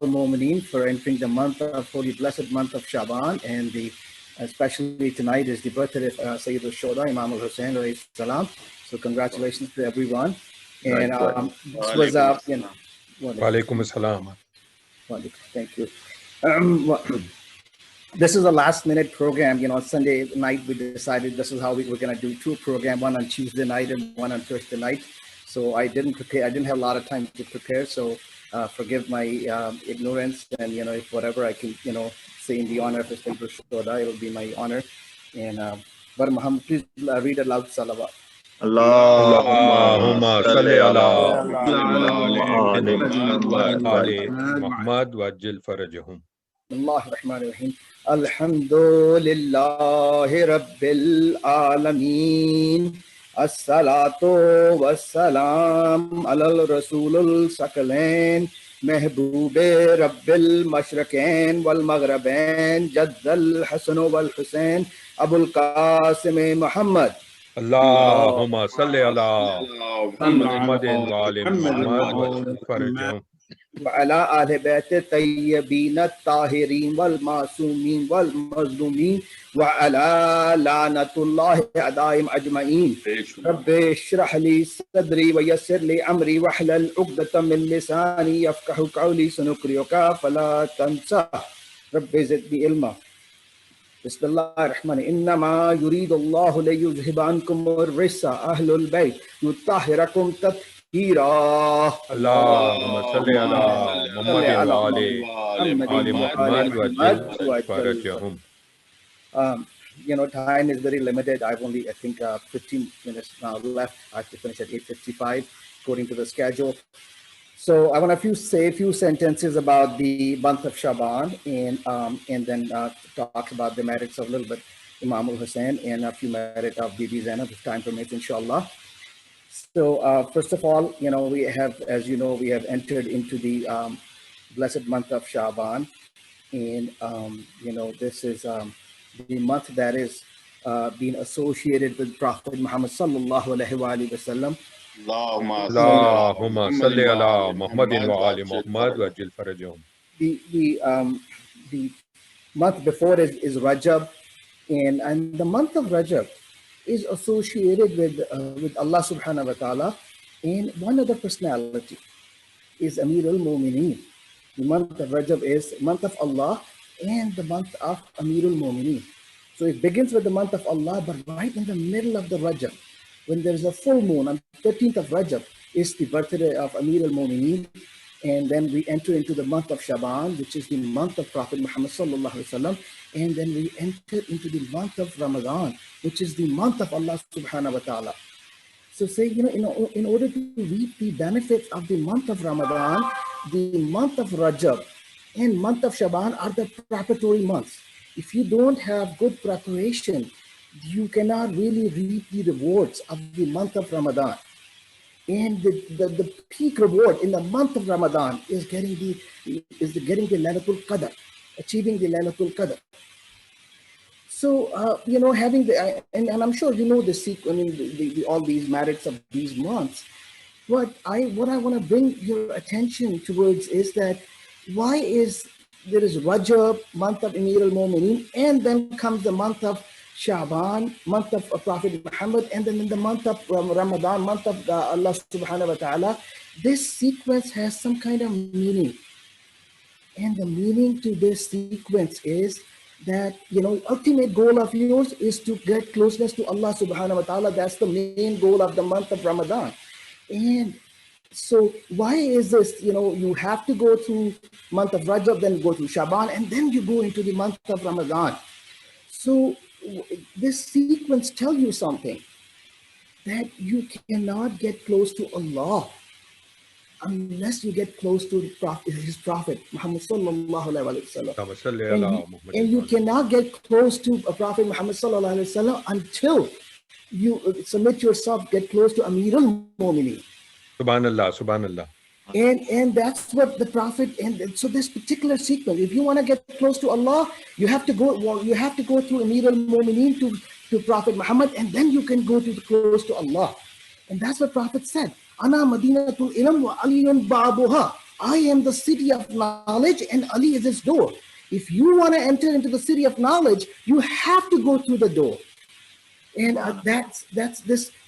al-Mu'mineen for entering the month of holy blessed month of Shaban, and especially tonight is the birthday of Sayyid al-Shoda, Imam al-Hussain alayhi salam. So congratulations to everyone. And this was Walaikum assalam. Thank you. This is a last minute program. Sunday night we decided this is how we were going to do two programs, one on Tuesday night and one on Thursday night. So I didn't prepare. I didn't have a lot of time to prepare. So forgive my ignorance, and if whatever I can say in the honor of Sayyid al-Shoda, it will be my honor. And but Muhammad, please read aloud salawat. Allahumma salli ala Muhammad wa ajil farajahum. Bismillahir Rahmanir Rahim. Alhamdulillahi Rabbil Alameen. As-salatu was-salam ala Rasulul Sakalain. Mehboobe Rabbil Mashriqain wal Maghribain. Jaddal Hasan wal Hussain. Abul Qasim Muhammad. Allahumma salli ala Muhammadin wa ali Muhammad wa ajil farajahum. وعلى آل بيت الطيبين الطاهرين والمعصومين والمظلومين وعلى لعنة الله أعدائهم أجمعين. رب اشرح لي صدري ويسر لي أمري واحلل عقدة من لساني يفقهوا قولي سنقرئك فلا تنسى رب زدني علما. بسم الله الرحمن الرحيم. إنما يريد الله ليذهب عنكم الرجس أهل البيت يطهركم Allahumma salli ala Muhammadin wa ali Muhammad wa ajil farajahum. Time is very limited. I've only, I think, 15 minutes now left. I have to finish at 8:55 according to the schedule. So I want to say a few sentences about the month of Shaban, and then talk about the merits of a little bit Imam al-Hussain and a few merits of BiBi Zaynab, if time permits, inshallah. So first of all, we have, as you know, we have entered into the blessed month of Shaban, and this is the month that is being associated with Prophet Muhammad sallallahu alaihi wasallam. Allahumma salli ala Muhammadin wa ali Muhammad wa ajil farajahum. The month before is Rajab, and the month of Rajab is associated with Allah subhanahu wa ta'ala, and one other personality is Amir al-Mu'mineen. The month of Rajab is month of Allah and the month of Amir al-Mu'mineen. So it begins with the month of Allah, but right in the middle of the Rajab, when there's a full moon on 13th of Rajab, is the birthday of Amir al-Mu'mineen. And then we enter into the month of Shaban, which is the month of Prophet Muhammad sallallahu alaihi wasallam. And then we enter into the month of Ramadan, which is the month of Allah subhanahu wa ta'ala. So say, in order to reap the benefits of the month of Ramadan, the month of Rajab and month of Shaban are the preparatory months. If you don't have good preparation, you cannot really reap the rewards of the month of Ramadan. And the peak reward in the month of Ramadan is getting the Laylatul Qadr, achieving the Laylatul Qadr. So having and I'm sure the sequence, all these merits of these months. What I want to bring your attention towards is that why there is Rajab, month of Amir al-Mu'mineen, and then comes the month of Shaban, month of Prophet Muhammad, and then in the month of Ramadan, month of Allah subhanahu wa ta'ala. This sequence has some kind of meaning. And the meaning to this sequence is that, ultimate goal of yours is to get closeness to Allah subhanahu wa ta'ala. That's the main goal of the month of Ramadan. And so why is this, you have to go through month of Rajab, then go through Shaban, and then you go into the month of Ramadan. So this sequence tells you something, that you cannot get close to Allah unless you get close to his Prophet Muhammad sallallahu alaihi wasallam. And you cannot get close to Prophet Muhammad sallallahu alaihi wasallam until you submit yourself, get close to Amir al-Mu'mineen. Subhanallah, subhanallah. And that's what the Prophet, and so this particular sequence, if you want to get close to Allah, you have to go through Amir al-Mu'mineen to Prophet Muhammad, and then you can go close to Allah. And that's what Prophet said, Ana Madinatul Ilm wa Aliyun Ba'abuha. I am the city of knowledge and Ali is its door. If you want to enter into the city of knowledge, you have to go through the door. And that's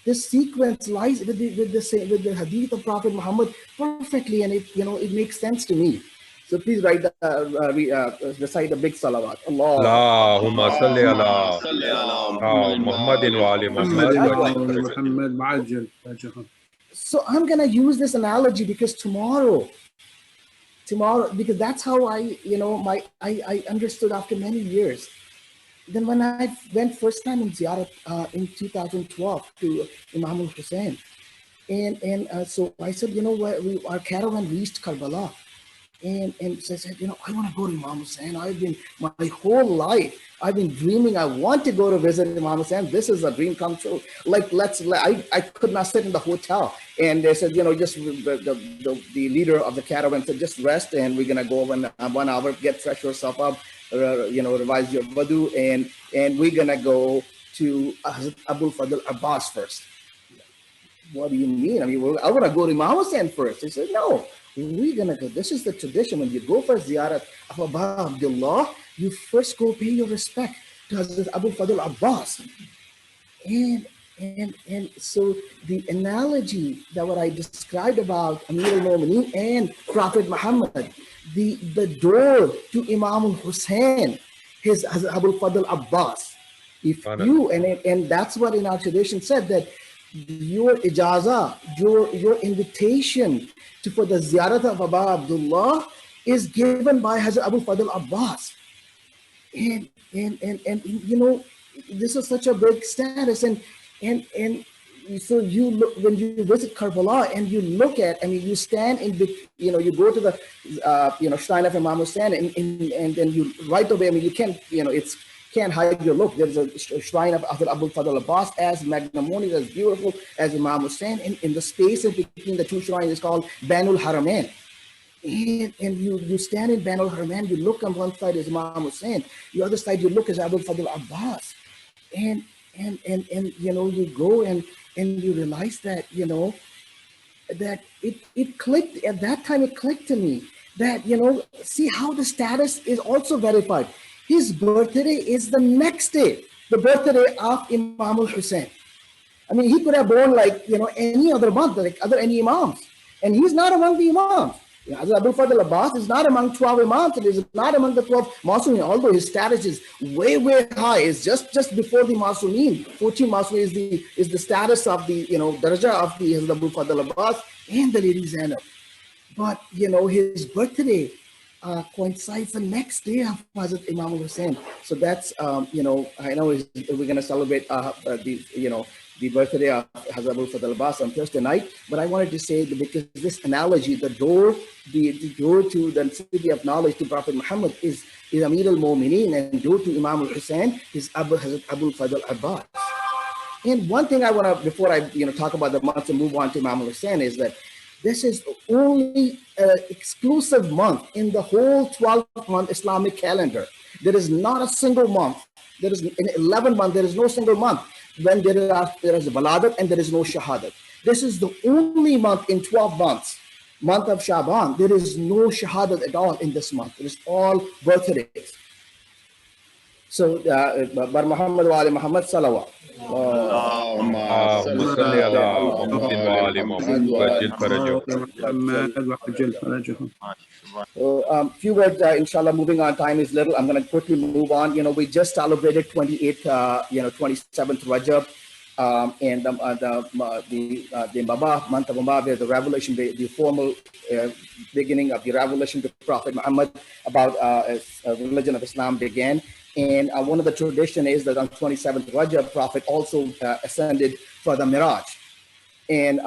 this sequence lies with the hadith of Prophet Muhammad perfectly, and it makes sense to me. So please write recite a big salawat. Allah. اللهم صل على محمد وعلى محمد محمد وعجل وآل فرجه. محمد وعجل فرجهم. So I'm gonna use this analogy because tomorrow, because that's how I understood after many years. Then when I went first time in Ziyarat in 2012 to Imam Hussain, and so I said, what, our caravan reached Karbala, and so I said, I want to go to Imam Hussain. I've been my whole life, I've been dreaming. I want to go to visit Imam Hussain. This is a dream come true. I could not sit in the hotel, and they said, just the leader of the caravan said, just rest, and we're gonna go 1 hour, get fresh yourself up, revise your wudu, and we're gonna go to Abul Fadl Abbas first. What do you mean? I mean, I want to go to Imam Hussain first. He said, no, we're gonna go. This is the tradition. When you go for ziyarat of Abba Abdullah, you first go pay your respect to Hazrat Abul Fadl Abbas. And so the analogy that what I described about Amir al-Mu'mineen and Prophet Muhammad, the door to Imam Hussain, his Abul Fadl Abbas. If you and that's what in our tradition said, that your ijaza, your invitation for the ziyarat of Abba Abdullah is given by Hazrat Abul Fadl Abbas. And this is such a big status, and so you look, when you visit Karbala and you look at, you stand in the, you go to the shrine of Imam Hussain, and then you right away, you can't, can't hide your look. There's a shrine of Abul Fadl Abbas as magnanimous, as beautiful as Imam Hussain, and in the space in between the two shrines is called Banul Haramain. And you stand in Banul Haramain, you look on one side is Imam Hussain, the other side you look as Abul Fadl Abbas, and you go and you realize that that it clicked at that time. It clicked to me that see how the status is also verified. His birthday is the next day, the birthday of Imam al-Hussain. He could have born any other month, like any imams, and he's not among the imams. Abul Fadl Abbas is not among 12 imams. It is not among the 12 Masumin, although his status is way high. It's just before the Masumin. 14 Masumin is the status of the daraja of the Abul Fadl Abbas and the Lady Zaynab. But his birthday coincides the next day of Hazrat Imam Hussain. So that's I know we're going to celebrate the birthday of Hazrat Abul Fadl Abbas on Thursday night, but I wanted to say that because this analogy, the door to the city of knowledge to Prophet Muhammad is Amir al-Mu'mineen, and door to Imam al-Hussain is Hazrat Abul Fadl Abbas. And one thing I want to, before I talk about the month and move on to Imam al-Hussain, is that this is the only exclusive month in the whole 12-month Islamic calendar. There is not a single month. There is in 11 months. There is no single month when there is a Baladat and there is no Shahadat. This is the only month in 12 months, month of Shaban. There is no Shahadat at all in this month. It is all birthdays. So, Bar Muhammad wa Ali Muhammad salawat. اللهم صل على محمد وعلى محمد وعجل فرجهم. So, few words, inshallah, moving on. Time is little. I'm going to quickly move on. We just celebrated 27th Rajab, and the Mabah, month of Mabah, the revelation, the formal beginning of the revelation to Prophet Muhammad about religion of Islam began. And one of the tradition is that on 27th Rajab, Prophet also ascended for the Miraj. And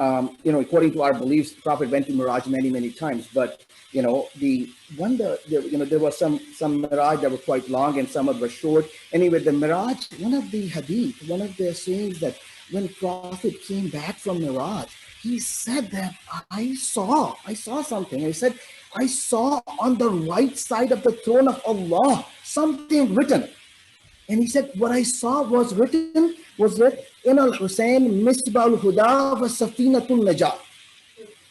according to our beliefs, Prophet went to Miraj many times. But there were some Miraj that were quite long and some were short. Anyway, the Miraj, one of the hadith, one of the sayings that when Prophet came back from Miraj, he said that I saw something. He said, I saw on the right side of the throne of Allah something written. And he said, what I saw was that in al-Hussain misbah al-huda wa safinatul najat.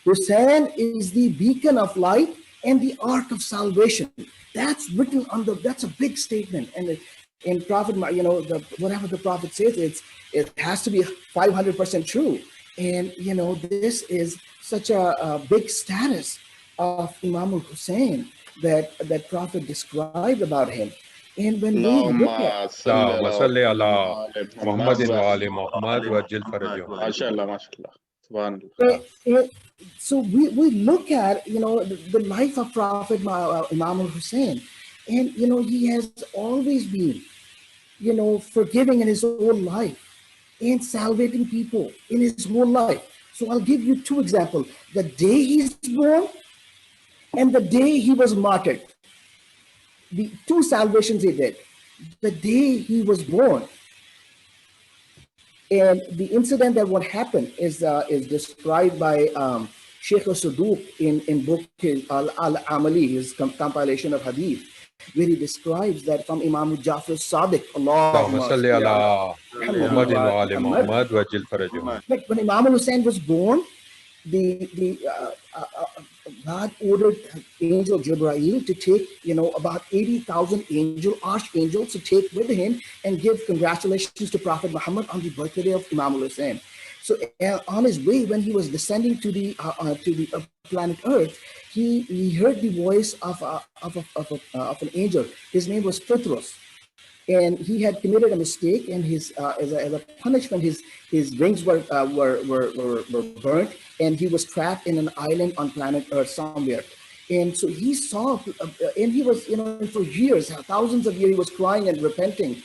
Hussain is the beacon of light and the ark of salvation. That's written on the. That's a big statement. And in Prophet, whatever the Prophet says, it has to be 500% true. And this is such a big status of Imam Hussain that Prophet described about him. And when we اللهم look at صل اللهم على صل محمد على وآل محمد محمد وآل محمد وعجل فرجهم. ما شاء الله ما شاء الله سبحان الله. so we look at the life of Prophet Imam Hussain, and he has always been forgiving in his whole life and salvating people in his whole life. So I'll give you two examples: the day he's born and the day he was martyred. The two salvations he did. The day he was born, and the incident that what happened is described by Sheikh Suduq in book Al-Amali, his compilation of hadith, where he describes that from Imam Jafar Sadiq, اللهم صل على محمد وآل Muhammad. محمد وعجل فرجهم. Like when Imam Hussain was born, the God ordered angel Jibreel to take about 80,000 archangels to take with him and give congratulations to Prophet Muhammad on the birthday of Imam Hussain. So on his way, when he was descending to the planet Earth, he heard the voice of an angel. His name was Fitros. And he had committed a mistake, and his as a punishment, his wings were burnt, and he was trapped in an island on planet Earth somewhere. And so he saw, and he was for years, thousands of years, he was crying and repenting,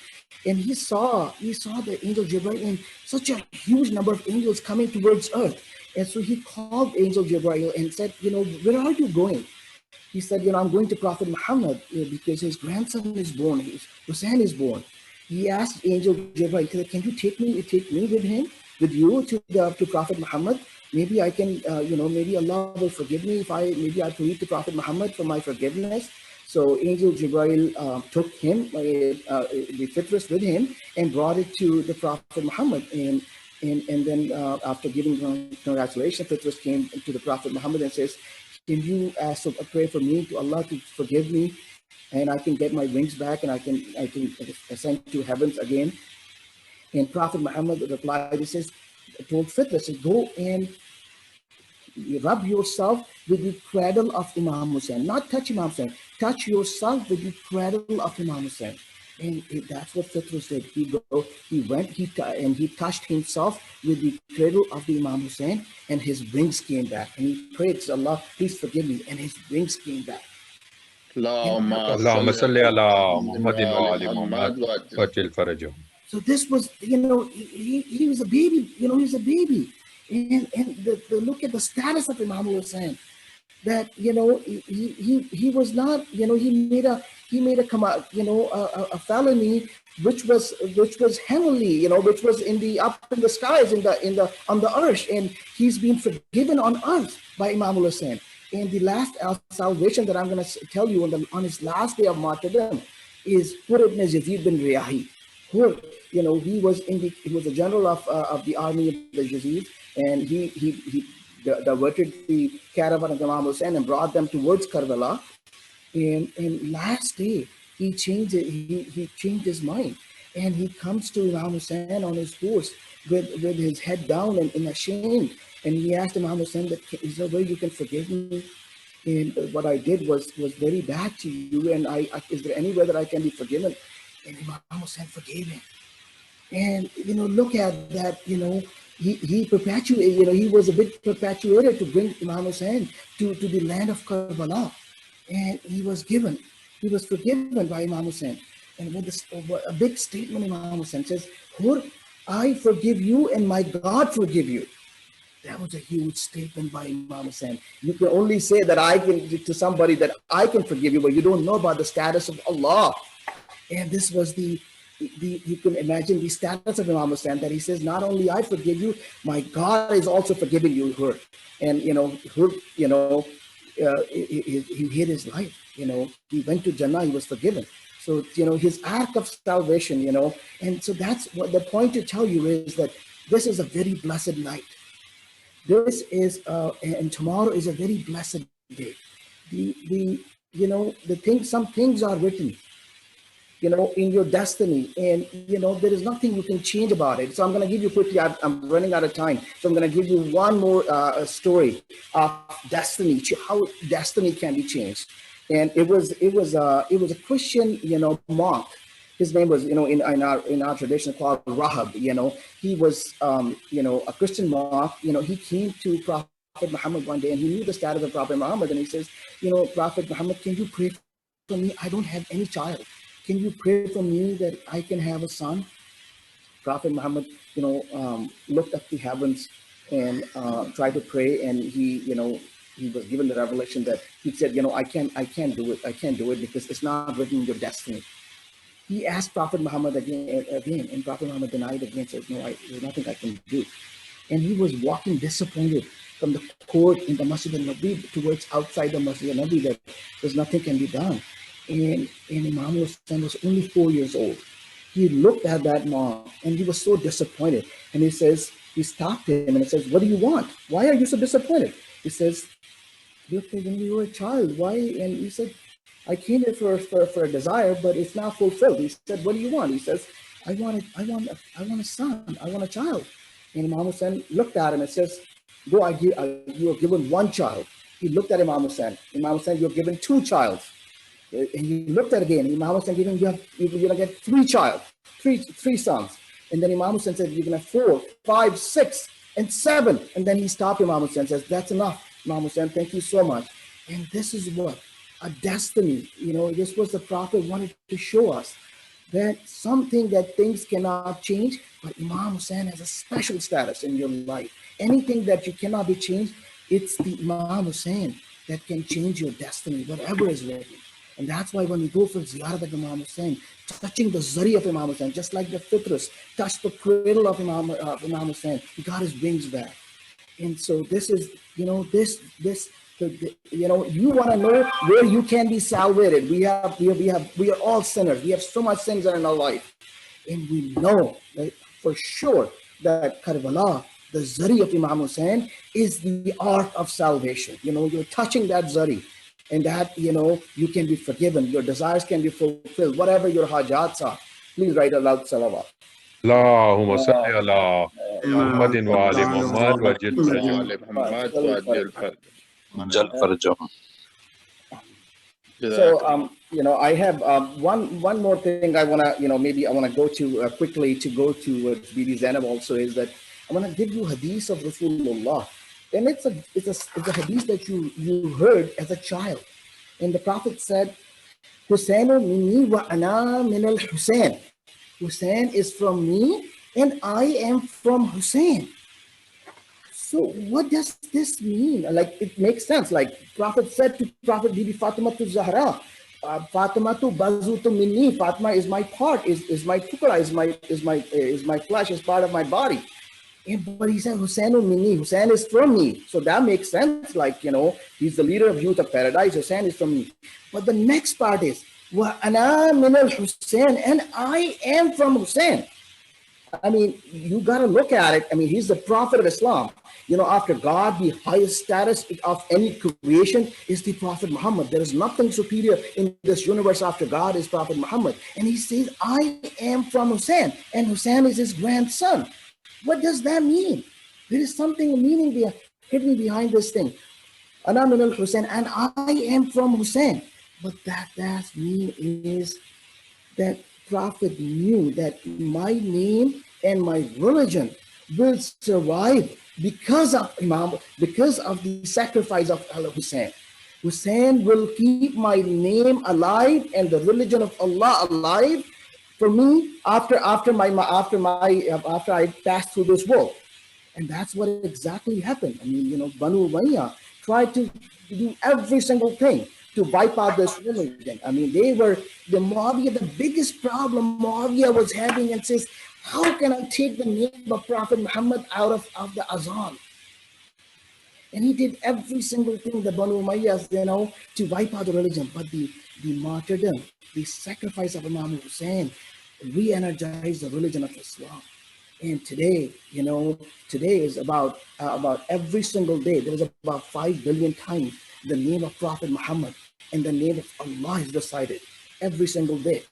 and he saw the angel Jibreel and such a huge number of angels coming towards Earth. And so he called angel Jibreel and said, where are you going? He said, I'm going to Prophet Muhammad because his grandson is born. Hussain is born. He asked Angel Jibreel, can you take me with you to Prophet Muhammad? Maybe I can, maybe Allah will forgive me if I plead to Prophet Muhammad for my forgiveness. So Angel Jibreel took him, the Fitras with him, and brought it to the Prophet Muhammad. And then after giving congratulations, Fitras came to the Prophet Muhammad and says, can you pray for me to Allah to forgive me, and I can get my wings back, and I can ascend to heavens again? And Prophet Muhammad replied, he says, told Fitr, says, go and rub yourself with the cradle of Imam Hussain. Not touch Imam Hussain. Touch yourself with the cradle of Imam Hussain. And that's what Fitr did. He touched himself with the cradle of the Imam Hussain, and his wings came back. And he prayed to Allah, please forgive me, and his wings came back. اللهم صل على محمد وآل محمد وعجل فرجهم. So this was, he was a baby. He was a baby, and the look at the status of Imam Hussain. That he was not, he made a felony which was heavenly, which was up in the skies, on the earth, and he's been forgiven on earth by Imam Hussain. And the last salvation that I'm going to tell you on his last day of martyrdom is Hur ibn Yazid bin Riyahi. Hur, he was a general of the army of the Yazid, and he diverted the caravan of Imam Hussain and brought them towards Karbala. And last day he changed his mind, and he comes to Imam Hussain on his horse with his head down and ashamed. And he asked Imam Hussain that, is there a way you can forgive me? And what I did was very bad to you, and is there any way that I can be forgiven? And Imam Hussain forgave him. And look at that. He perpetuated. He was a bit perpetuated to bring Imam Hussain to the land of Karbala, and he was forgiven by Imam Hussain. And with this, a big statement, Imam Hussain says, Hur, I forgive you, and my God forgive you. That was a huge statement by Imam Hussain. You can only say that to somebody that I can forgive you, but you don't know about the status of Allah. And this was you can imagine the status of Imam Hussain, that he says, not only I forgive you, my God is also forgiving you, Hur. And Hur, he hid his life. He went to Jannah, he was forgiven. So his ark of salvation, and so that's what the point to tell you is, that this is a very blessed night. This is, and tomorrow is a very blessed day. The the thing, some things are written, in your destiny, and there is nothing you can change about it. So I'm going to give you quickly, I'm running out of time, so I'm going to give you one more story of destiny, how destiny can be changed. And it was a Christian, monk. His name was, in our tradition called Rahab. He was, a Christian monk. He came to Prophet Muhammad one day, and he knew the status of Prophet Muhammad, and he says, Prophet Muhammad, can you pray for me? I don't have any child. Can you pray for me that I can have a son? Prophet Muhammad, looked up the heavens and tried to pray, and he was given the revelation that he said, I can't do it. I can't do it because it's not written in your destiny. He asked Prophet Muhammad again, and Prophet Muhammad denied again, says, no, there's nothing I can do. And he was walking disappointed from the court in the Masjid al-Nabi towards outside the Masjid al-Nabi, that there's nothing can be done. And Imam Hussain was only 4 years old. He looked at that monk and he was so disappointed. And he stopped him and he says, what do you want? Why are you so disappointed? He says, when you were a child, why? And he said, I came here for a desire, but it's not fulfilled. He said, what do you want? He says, I want a son. I want a child. And Imam Hussain looked at him and says, go, you are given one child. He looked at Imam Hussain. Imam Hussain, you're given two childs. And he looked at it again. Imam Hussain gave him, you're going to get three sons. And then Imam Hussain said, you're going to have 4, 5, 6, and 7. And then he stopped Imam Hussain and says, that's enough. Imam Hussain, thank you so much. And this is what a destiny, this was the Prophet wanted to show us, that something that things cannot change, but Imam Hussain has a special status in your life. Anything that you cannot be changed, it's the Imam Hussain that can change your destiny, whatever is written. And that's why when we go for ziyarat of Imam Hussain, touching the zari of Imam Hussain, just like the fitrus touched the cradle of Imam Hussain, he got his wings back. And so this is, you want to know where you can be salvated. We are all sinners. We have so much sins in our life. And we know that for sure that Karbala, the zari of Imam Hussain, is the art of salvation. You're touching that zari. And that, you can be forgiven. Your desires can be fulfilled. Whatever your hajats are. Please write aloud salawat. اللهم صل على محمد وآل محمد وجل So, I have one more thing I want to, maybe I want to go to quickly to go to BiBi Zaynab also, is that I want to give you hadith of Rasulullah. And it's a hadith that you heard as a child. And the Prophet said, Hussainu minni wa ana min al-Hussain. Hussain is from me and I am from Hussain. So what does this mean? Like, it makes sense. Like Prophet said to Prophet Bibi Fatima to Zahra, Fatima to bazutu minni. Fatima is my part, is my tukra, is my flesh, is part of my body. But he said, Hussainu minni, Hussain is from me. So that makes sense. Like, he's the leader of youth of paradise. Hussain is from me. But the next part is, wa ana min al-Hussain, and I am from Hussain. I mean, you got to look at it. I mean, he's the prophet of Islam. After God, the highest status of any creation is the Prophet Muhammad. There is nothing superior in this universe after God is Prophet Muhammad. And he says, I am from Hussain, and Hussain is his grandson. What does that mean? There is something meaning hidden behind this thing. Ana min al-Hussain, and I am from Hussain. But that mean is that Prophet knew that my name and my religion will survive because of the sacrifice of Hussain. Hussain will keep my name alive and the religion of Allah alive for me after I pass through this world. And that's what exactly happened. I mean, Banu Umayyah tried to do every single thing to wipe out this religion. I mean, the biggest problem Muawiyah was having, and says, how can I take the name of Prophet Muhammad out of the Azan? And he did every single thing, the Banu Umayyahs, to wipe out the religion. But the martyrdom, the sacrifice of Imam Hussain re-energized the religion of Islam. And today, today is about every single day. There is about 5 billion times the name of Prophet Muhammad and the name of Allah is recited every single day.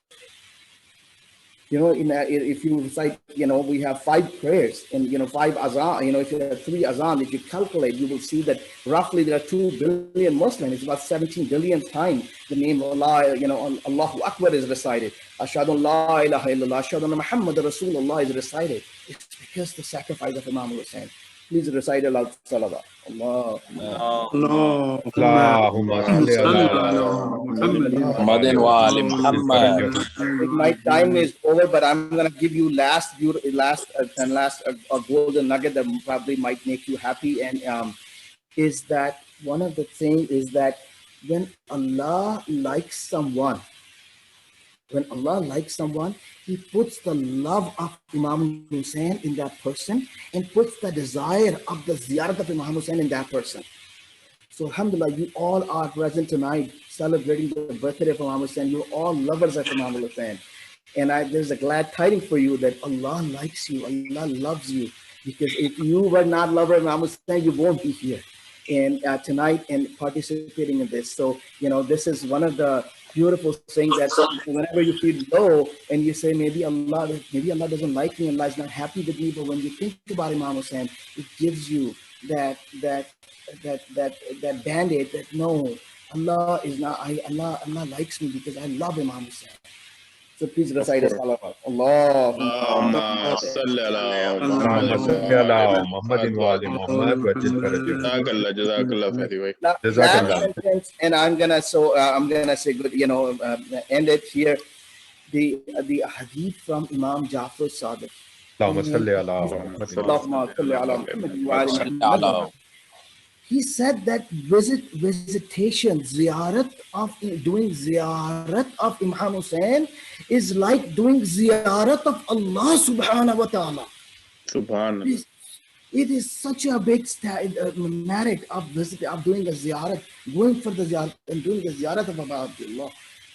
If you recite, we have 5 prayers and, 5 azan, if you have 3 azan, if you calculate, you will see that roughly there are 2 billion Muslims. It's about 17 billion times the name of Allah, Allahu Akbar is recited. Ashhadu la ilaha illallah, ashhadu anna Muhammad Rasulullah is recited. It's because the sacrifice of Imam Hussain. Please recite aloud salawat. Allah. Allahumma salli ala Muhammadin wa ali Muhammad. My time is over, but I'm gonna give you last a golden nugget that probably might make you happy, and is that one of the things is that when Allah likes someone, He puts the love of Imam Hussain in that person and puts the desire of the ziyarat of Imam Hussain in that person. So alhamdulillah, you all are present tonight celebrating the birthday of Imam Hussain. You're all lovers of Imam Hussain. And there's a glad tidings for you that Allah likes you, Allah loves you. Because if you were not lover of Imam Hussain, you won't be here and tonight and participating in this. So, this is one of the beautiful things that whenever you feel low and you say, maybe Allah doesn't like me, Allah is not happy with me, but when you think about Imam Hussain, it gives you that band-aid that no, Allah is not, Allah likes me because I love Imam Hussain. So please recite a salawat. Allahumma salli ala Muhammadin wa ali Muhammad wa Jazakallah, Faizi. Last sentence, and I'm gonna say good, end it here. The hadith from Imam Jafar Sadiq. Allahumma salli ala Muhammadin wa ali Muhammad. He said that visitation, doing ziyarat of Imam Hussain is like doing ziyarat of Allah subhanahu wa ta'ala. Subhanallah. It is such a big merit of doing a ziyarat, going for the ziyarat and doing the ziyarat of Allah.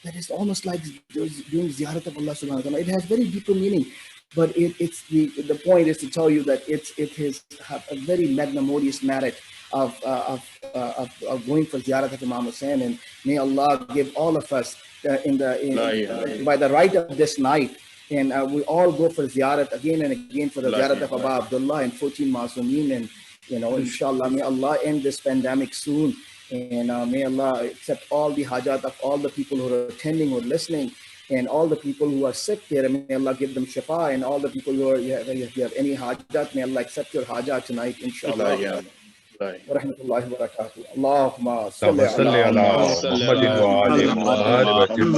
That is almost like doing ziyarat of Allah subhanahu wa ta'ala. It has very deeper meaning. But it's the point is to tell you that it has a very magnanimous merit of going for ziyarat of Imam Hussain, and may Allah give all of us by the right of this night, and we all go for ziyarat again and again for the ziyarat of Abu Abdullah and 14 Masumeen, and inshallah may Allah end this pandemic soon, and may Allah accept all the hajat of all the people who are attending or listening, and all the people who are sick there, may Allah give them shifa, and all the people who if you have any hajat, may Allah accept your hajat tonight, inshallah. ورحمة الله وبركاته. اللهم صل على محمد وعلى محمد